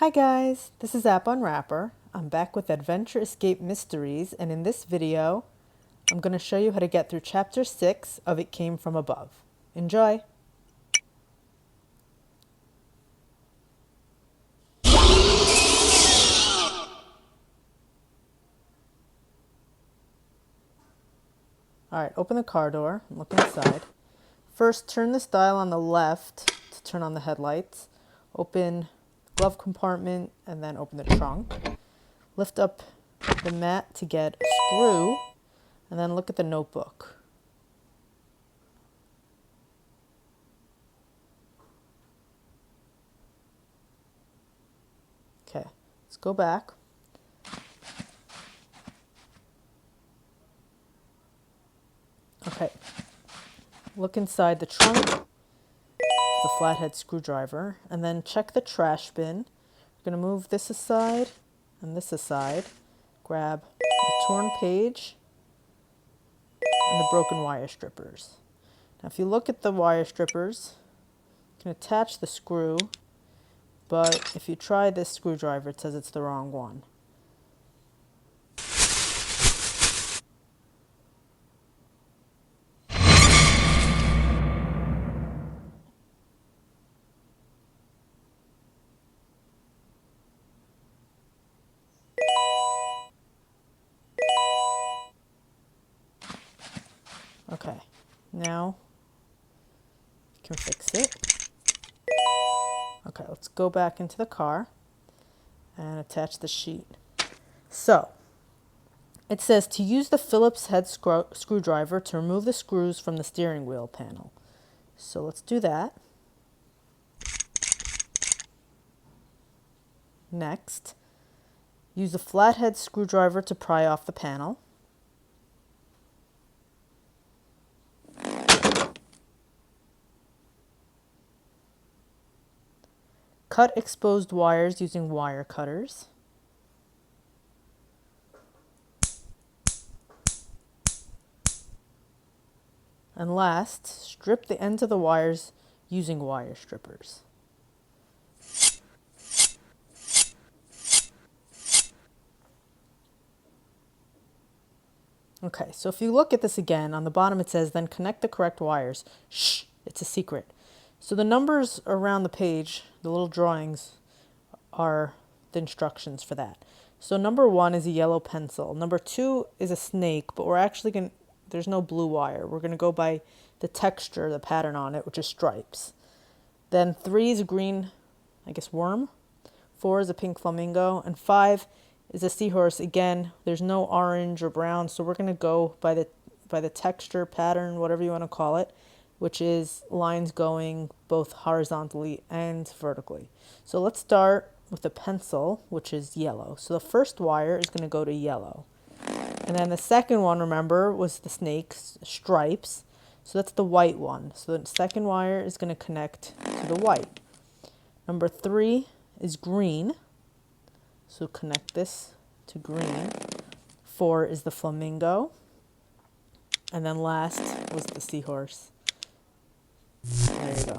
Hi guys, this is App Unwrapper. I'm back with Adventure Escape Mysteries, and in this video, I'm going to show you how to get through Chapter 6 of It Came From Above. Enjoy! Alright, open the car door and look inside. First, turn this dial on the left to turn on the headlights. Open the glove compartment and then open the trunk. Lift up the mat to get a screw, and then look at the notebook. Okay, let's go back. Okay, look inside the trunk, the flathead screwdriver, and then check the trash bin. You're going to move this aside and this aside. Grab the torn page and the broken wire strippers. Now if you look at the wire strippers, you can attach the screw, but if you try this screwdriver, it says it's the wrong one. Okay, now you can fix it. Okay, let's go back into the car and attach the sheet. So, it says to use the Phillips head screwdriver to remove the screws from the steering wheel panel. So let's do that. Next, use the flathead screwdriver to pry off the panel. Cut exposed wires using wire cutters. And last, strip the ends of the wires using wire strippers. Okay, so if you look at this again, on the bottom it says, then connect the correct wires. Shh, it's a secret. So the numbers around the page, the little drawings, are the instructions for that. So number 1 is a yellow pencil. Number 2 is a snake, but we're actually going to, there's no blue wire. We're going to go by the texture, the pattern on it, which is stripes. Then 3 is a green, I guess, worm. 4 is a pink flamingo. And 5 is a seahorse. Again, there's no orange or brown, so we're going to go by the texture, pattern, whatever you want to call it, which is lines going both horizontally and vertically. So let's start with the pencil, which is yellow. So the first wire is going to go to yellow. And then the second one, remember, was the snake's stripes. So that's the white one. So the second wire is going to connect to the white. Number 3 is green. So connect this to green. 4 is the flamingo. And then last was the seahorse. There you go.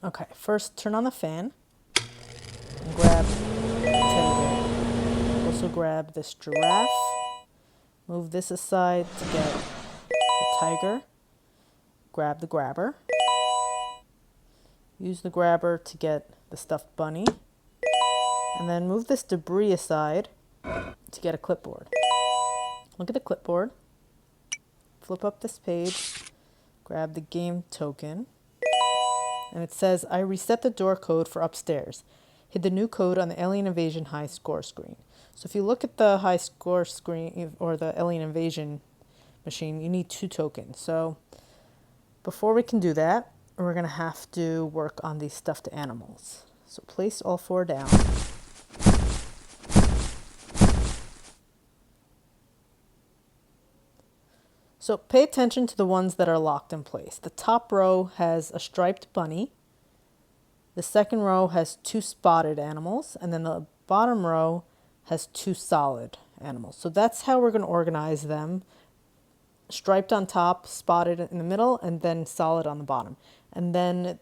Okay, first turn on the fan and grab the teddy bear. Also grab this giraffe Move this aside to get the tiger. Grab the grabber. Use the grabber to get the stuffed bunny. And then move this debris aside to get a clipboard. Look at the clipboard. Flip up this page. Grab the game token. And it says, I reset the door code for upstairs. Hit the new code on the Alien Invasion high score screen. So if you look at the high score screen or the Alien Invasion machine, you need 2 tokens. So before we can do that, we're going to have to work on these stuffed animals. So place all 4 down. So pay attention to the ones that are locked in place. The top row has a striped bunny. The second row has 2 spotted animals. And then the bottom row has 2 solid animals. So that's how we're going to organize them. Striped on top, spotted in the middle, and then solid on the bottom. And then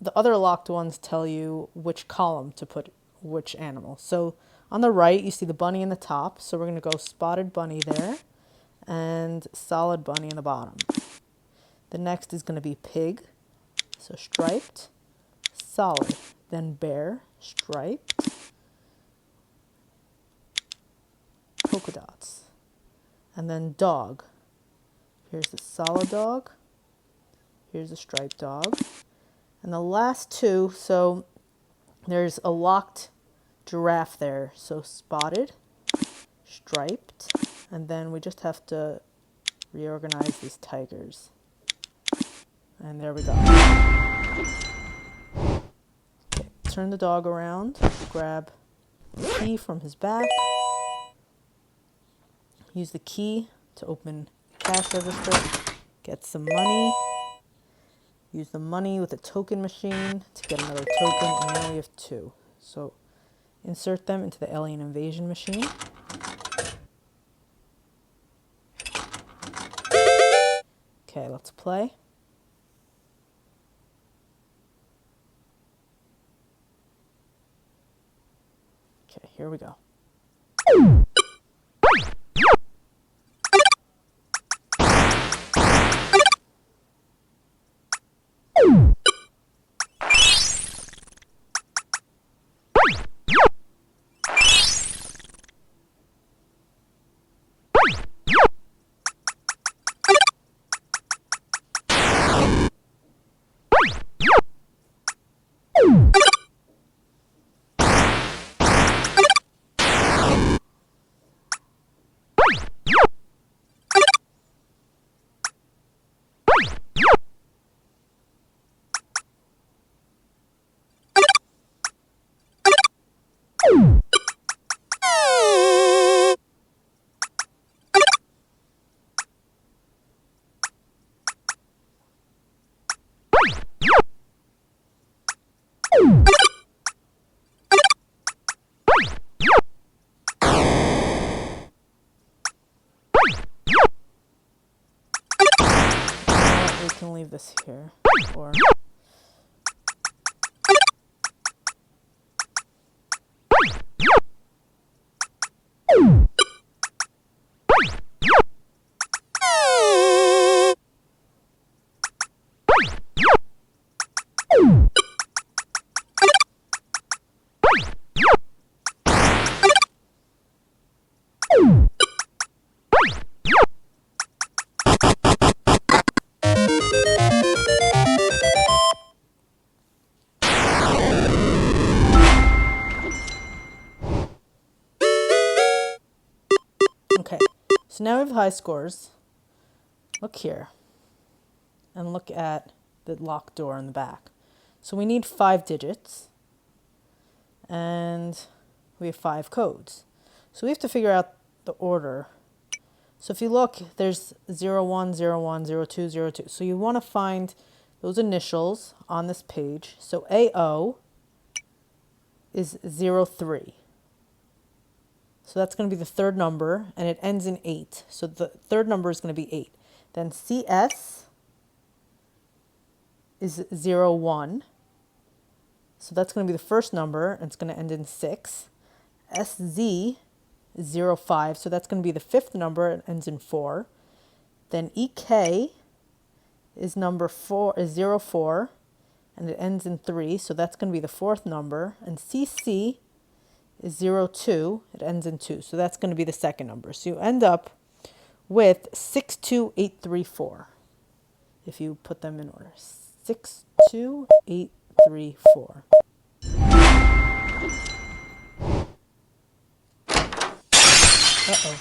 the other locked ones tell you which column to put which animal. So on the right, you see the bunny in the top. So we're going to go spotted bunny there and solid bunny in the bottom. The next is going to be pig. So striped, solid. Then bear, striped, polka dots. And then dog. Here's the solid dog. Here's the striped dog. And the last 2, so there's a locked giraffe there. So spotted, striped, and then we just have to reorganize these tigers. And there we go. Okay, turn the dog around, grab the key from his back. Use the key to open cash register, get some money. Use the money with a token machine to get another token, and now we have 2. So insert them into the Alien Invasion machine. Okay, let's play. Okay, here we go. We can leave this here, or okay. So now we have high scores. Look here, and look at the locked door in the back. So we need 5 digits, and we have 5 codes. So we have to figure out the order. So if you look, there's 01, 01, 02, 02. So you want to find those initials on this page. So AO is 03. So that's going to be the third number, and it ends in 8. So the third number is going to be 8. Then CS is 01. So that's going to be the first number, and it's going to end in 6. SZ is 05, so that's going to be the fifth number. It ends in 4. Then EK is number 4 is 04, and it ends in 3, so that's going to be the fourth number. And CC is 02, it ends in 2, so that's going to be the second number. So you end up with 62834 if you put them in order. 62834. Uh-oh.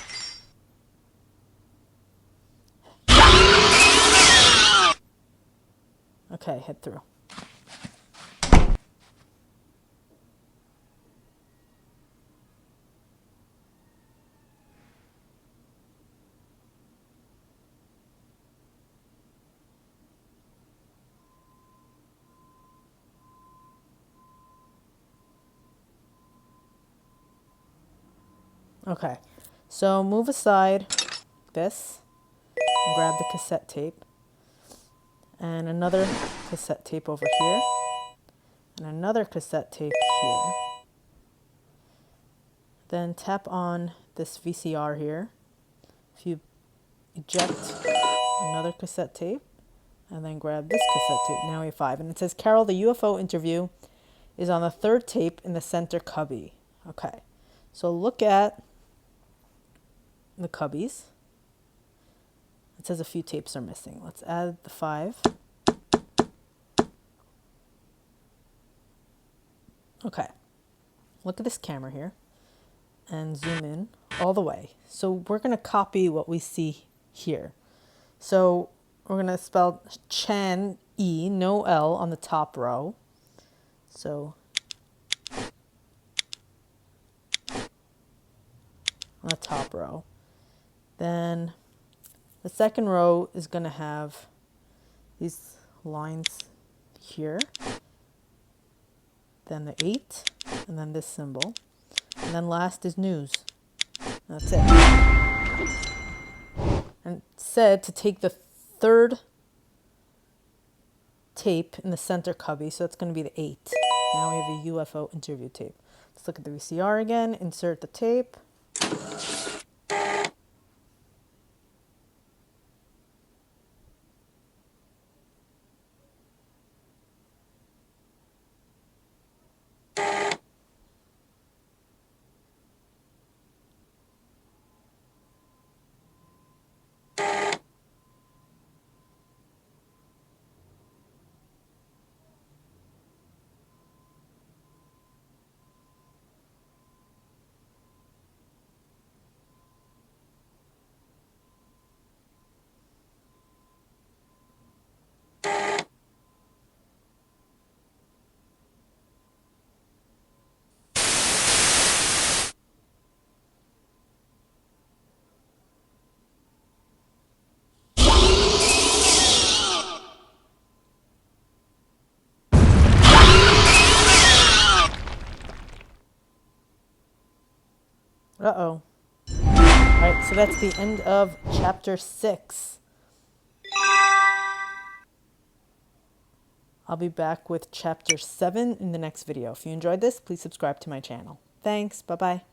Okay, head through. Okay, so move aside this and grab the cassette tape and another cassette tape over here and another cassette tape here. Then tap on this VCR here. If you eject another cassette tape and then grab this cassette tape, now we have 5. And it says, Carol, the UFO interview is on the third tape in the center cubby. Okay, so look at the cubbies. It says a few tapes are missing. Let's add the 5. Okay, look at this camera here and zoom in all the way. So we're going to copy what we see here. So we're going to spell Chan E, no L on the top row. So on the top row. Then the second row is going to have these lines here, then the 8, and then this symbol, and then last is news. That's it. And it said to take the third tape in the center cubby, so that's going to be the 8. Now we have a UFO interview tape. Let's look at the VCR again, insert the tape. Uh-oh. All right, so that's the end of chapter 6. I'll be back with chapter 7 in the next video. If you enjoyed this, please subscribe to my channel. Thanks. Bye-bye.